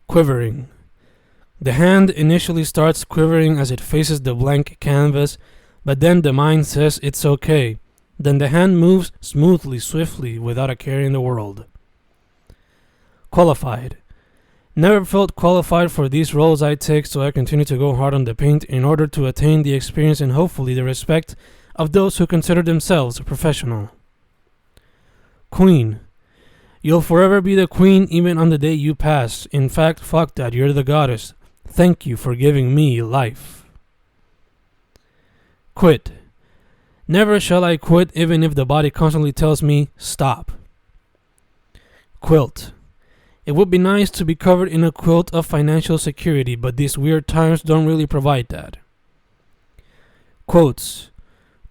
Quivering. The hand initially starts quivering as it faces the blank canvas, but then the mind says it's okay. Then the hand moves smoothly, swiftly, without a care in the world. Qualified. Never felt qualified for these roles I take, so I continue to go hard on the paint in order to attain the experience and hopefully the respect of those who consider themselves professional. Queen. You'll forever be the queen even on the day you pass. In fact, fuck that, you're the goddess. Thank you for giving me life. Quit. Never shall I quit even if the body constantly tells me stop. Quilt. It would be nice to be covered in a quilt of financial security, but these weird times don't really provide that. Quotes.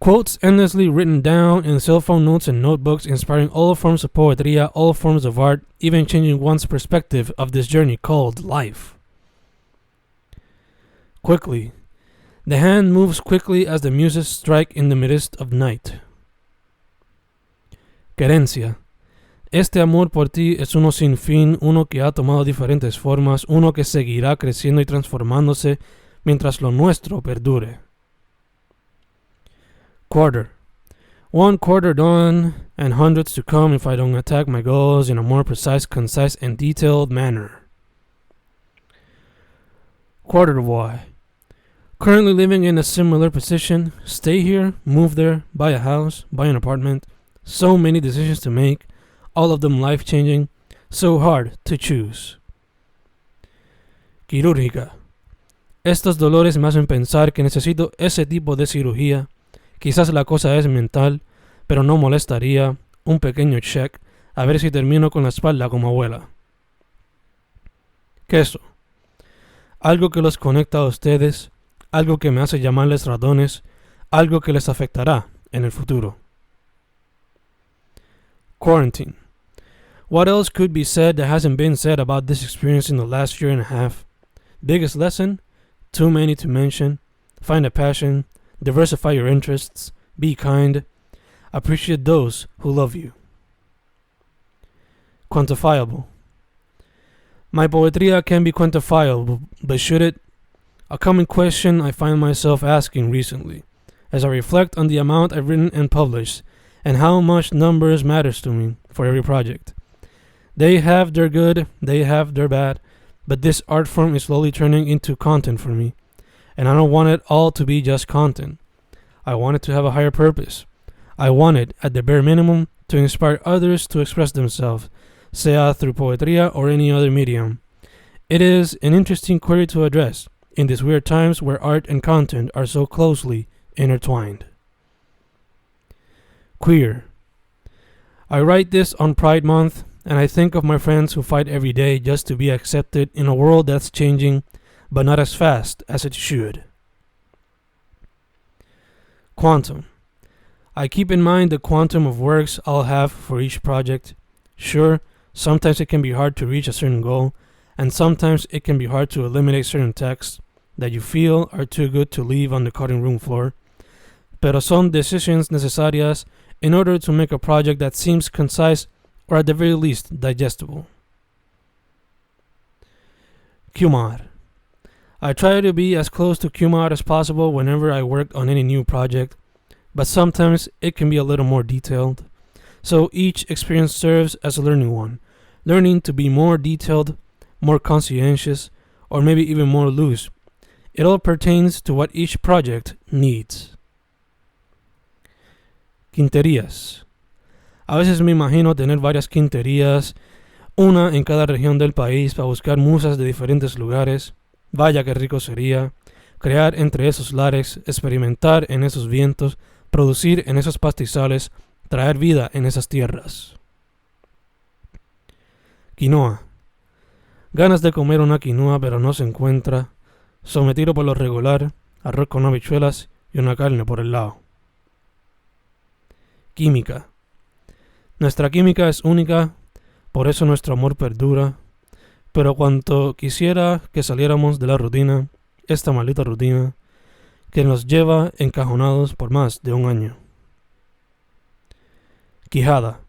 Quotes endlessly written down in cell phone notes and notebooks, inspiring all forms of poetria, all forms of art, even changing one's perspective of this journey called life. Quickly. The hand moves quickly as the muses strike in the midst of night. Querencia. Este amor por ti es uno sin fin, uno que ha tomado diferentes formas, uno que seguirá creciendo y transformándose mientras lo nuestro perdure. Quarter. 1 quarter done, and hundreds to come if I don't attack my goals in a more precise, concise, and detailed manner. Quarter boy. Currently living in a similar position. Stay here, move there, buy a house, buy an apartment. So many decisions to make, all of them life-changing, so hard to choose. Quirúrgica. Estos dolores me hacen pensar que necesito ese tipo de cirugía. Quizás la cosa es mental, pero no molestaría un pequeño check a ver si termino con la espalda como abuela. Queso. Algo que los conecta a ustedes, algo que me hace llamarles ratones, algo que les afectará en el futuro. Quarantine. What else could be said that hasn't been said about this experience in the last year and a half? Biggest lesson? Too many to mention. Find a passion. Diversify your interests. Be kind. Appreciate those who love you. Quantifiable. My poetria can be quantifiable, but should it? A common question I find myself asking recently, as I reflect on the amount I've written and published, and how much numbers matters to me for every project. They have their good, they have their bad, but this art form is slowly turning into content for me, and I don't want it all to be just content. I want it to have a higher purpose. I want it, at the bare minimum, to inspire others to express themselves, sea through poetria or any other medium. It is an interesting query to address in these weird times where art and content are so closely intertwined. Queer. I write this on Pride Month, and I think of my friends who fight every day just to be accepted in a world that's changing, but not as fast as it should. Quantum. I keep in mind the quantum of works I'll have for each project. Sure, sometimes it can be hard to reach a certain goal, and sometimes it can be hard to eliminate certain texts that you feel are too good to leave on the cutting room floor. Pero son decisions necesarias in order to make a project that seems concise or at the very least digestible. Kumar. I try to be as close to Kumar as possible whenever I work on any new project, but sometimes it can be a little more detailed. So each experience serves as a learning one, learning to be more detailed, more conscientious, or maybe even more loose. It all pertains to what each project needs. Quinterías. A veces me imagino tener varias quinterías, una en cada región del país para buscar musas de diferentes lugares. Vaya que rico sería crear entre esos lares, experimentar en esos vientos, producir en esos pastizales, traer vida en esas tierras. Quinoa. Ganas de comer una quinoa pero no se encuentra. Sometido por lo regular, arroz con habichuelas y una carne por el lado. Química. Nuestra química es única, por eso nuestro amor perdura. Pero cuanto quisiera que saliéramos de la rutina, esta maldita rutina, que nos lleva encajonados por más de un año. Quijada.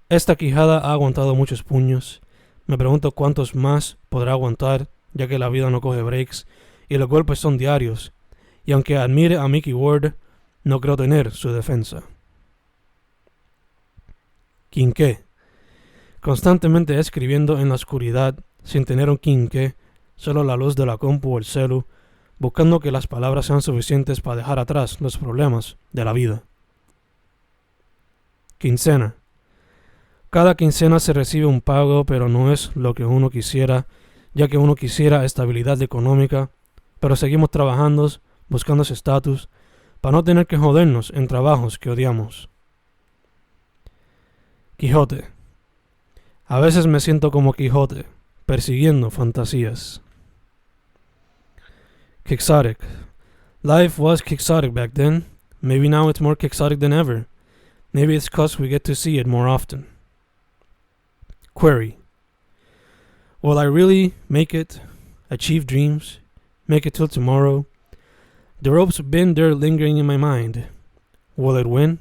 Esta quijada ha aguantado muchos puños, Me pregunto cuántos más podrá aguantar, ya que la vida no coge breaks y los golpes son diarios, y aunque admire a Mickey Ward, no creo tener su defensa. Quinqué. Constantemente escribiendo en la oscuridad, sin tener un quinqué, solo la luz de la compu o el celu, buscando que las palabras sean suficientes para dejar atrás los problemas de la vida. Quincena. Cada quincena se recibe un pago, pero no es lo que uno quisiera, ya que uno quisiera estabilidad económica, pero seguimos trabajando, buscando ese estatus, para no tener que jodernos en trabajos que odiamos. Quijote. A veces me siento como Quijote, persiguiendo fantasías. Quixotic. Life was quixotic back then. Maybe now it's more quixotic than ever. Maybe it's 'cause we get to see it more often. Query. Will I really make it? Achieve dreams? Make it till tomorrow? The rope's been there lingering in my mind. Will it win?